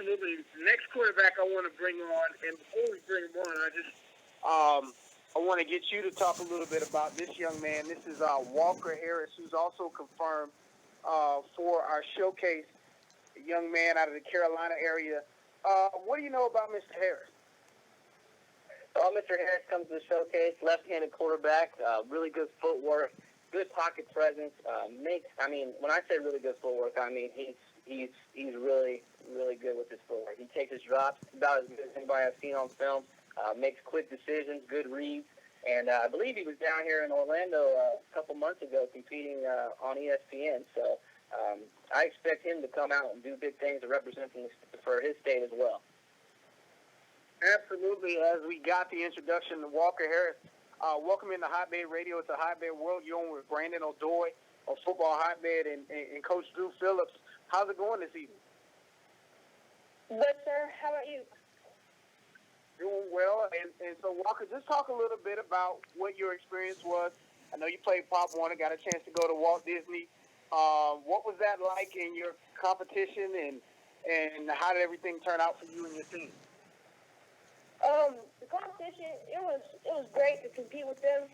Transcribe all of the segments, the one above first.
absolutely. The next quarterback I want to bring on, and before we bring him on, I want to get you to talk a little bit about this young man. This is Walker Harris, who's also confirmed for our showcase. A young man out of the Carolina area. What do you know about Mr. Harris? Well, Mr. Harris comes to the showcase, left-handed quarterback, really good footwork, good pocket presence. When I say really good footwork, I mean he's really, really good with his footwork. He takes his drops about as good as anybody I've seen on film, makes quick decisions, good reads. And I believe he was down here in Orlando a couple months ago competing on ESPN. So I expect him to come out and do big things to represent for his state as well. Absolutely. As we got the introduction to Walker Harris, welcome into Hotbed Radio. It's a Hotbed World. You're on with Brandon O'Doy of Football Hotbed and Coach Drew Phillips. How's it going this evening? Good, sir. How about you? Doing well. And so, Walker, just talk a little bit about what your experience was. I know you played Pop Warner, got a chance to go to Walt Disney. What was that like in your competition, and how did everything turn out for you and your team? The competition, it was great to compete with them,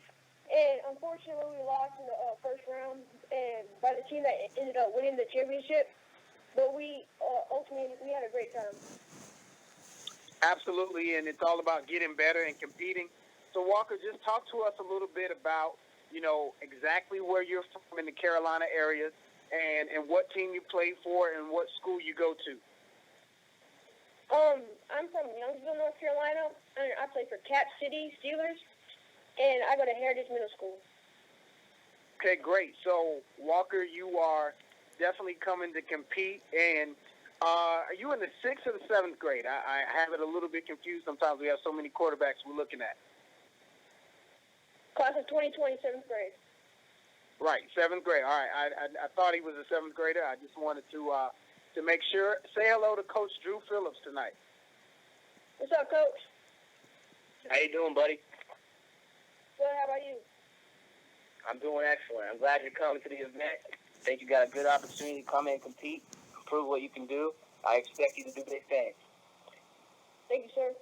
and unfortunately we lost in the first round, and by the team that ended up winning the championship. But we ultimately had a great time. Absolutely, and it's all about getting better and competing. So, Walker, just talk to us a little bit about, exactly where you're from in the Carolina area and what team you played for and what school you go to. I'm from Youngsville, North Carolina, and I play for Cap City Steelers, and I go to Heritage Middle School. Okay, great. So, Walker, you are definitely coming to compete, and are you in the 6th or the 7th grade? I have it a little bit confused. Sometimes we have so many quarterbacks we're looking at. Class of 2020, 7th grade. Right, 7th grade. All right, I thought he was a 7th grader. I just wanted to make sure. Say hello to Coach Drew Phillips tonight. What's up, Coach? How you doing, buddy? Good. How about you? I'm doing excellent. I'm glad you're coming to the event. I think you got a good opportunity to come in and compete, prove what you can do. I expect you to do big things. Thank you, sir.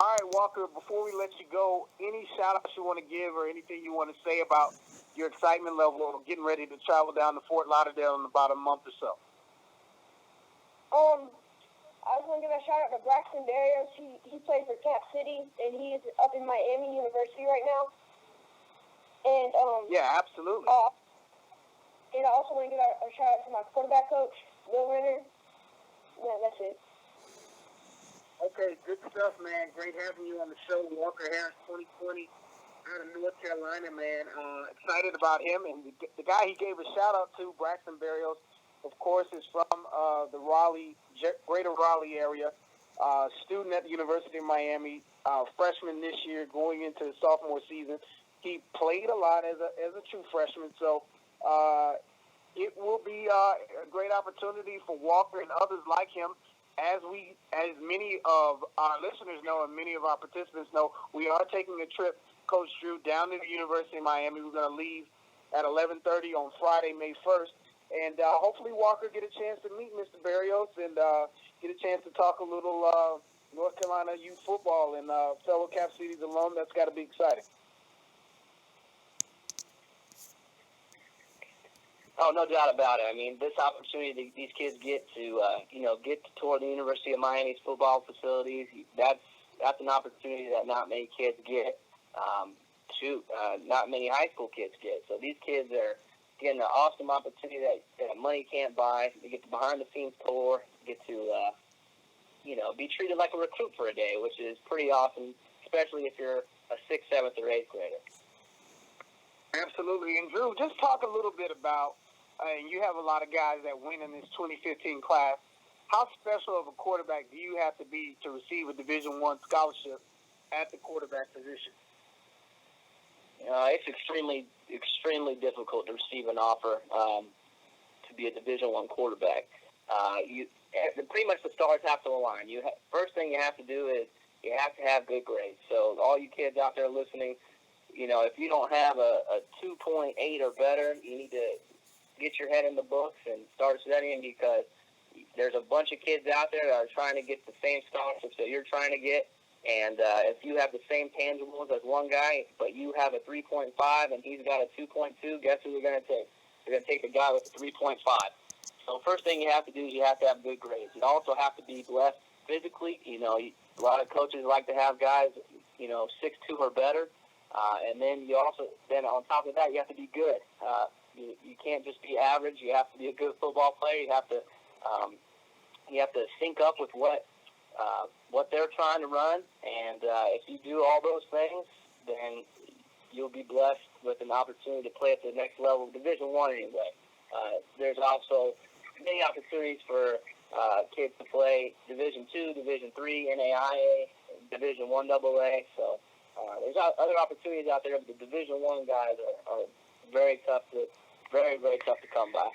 All right, Walker, before we let you go, any shout-outs you want to give or anything you want to say about your excitement level of getting ready to travel down to Fort Lauderdale in about a month or so? I just want to give a shout-out to Braxton Berrios. He plays for Cap City, and he is up in Miami University right now. And yeah, absolutely. And I also want to give a shout-out to my quarterback coach, Will Renner. Yeah, that's it. Okay, good stuff, man. Great having you on the show. Walker Harris, 2020, out of North Carolina, man. Excited about him. And the guy he gave a shout-out to, Braxton Berrios, of course, is from the greater Raleigh area, student at the University of Miami, freshman this year, going into the sophomore season. He played a lot as a true freshman, so it will be a great opportunity for Walker and others like him. As many of our listeners know and many of our participants know, we are taking a trip, Coach Drew, down to the University of Miami. We're going to leave at 11:30 on Friday, May 1st. And hopefully Walker get a chance to meet Mr. Berrios and get a chance to talk a little North Carolina youth football and fellow Cap Cities alum. That's got to be exciting. Oh, no doubt about it. I mean, this opportunity these kids get to, get to tour the University of Miami's football facilities, that's an opportunity that not many kids get. Not many high school kids get. So these kids are getting an awesome opportunity that money can't buy. They get the behind-the-scenes tour, get to, be treated like a recruit for a day, which is pretty awesome, especially if you're a 6th, 7th, or 8th grader. Absolutely. And, Drew, just talk a little bit about, and you have a lot of guys that went in this 2015 class. How special of a quarterback do you have to be to receive a Division I scholarship at the quarterback position? It's extremely, extremely difficult to receive an offer to be a Division I quarterback. Pretty much the stars have to align. First thing you have to do is you have to have good grades. So all you kids out there listening, if you don't have a 2.8 or better, you need to get your head in the books and start studying because there's a bunch of kids out there that are trying to get the same scholarships that you're trying to get. And if you have the same tangibles as one guy, but you have a 3.5 and he's got a 2.2, guess who you're going to take? You're going to take the guy with a 3.5. So first thing you have to do is you have to have good grades. You also have to be blessed physically. You know, a lot of coaches like to have guys, 6'2" or better. And then on top of that, you have to be good. You can't just be average. You have to be a good football player. You have to sync up with what they're trying to run. And if you do all those things, then you'll be blessed with an opportunity to play at the next level of Division I anyway. There's also many opportunities for kids to play Division II, Division III, NAIA, Division I AA. So there's other opportunities out there, but the Division I guys are very, very tough to come by.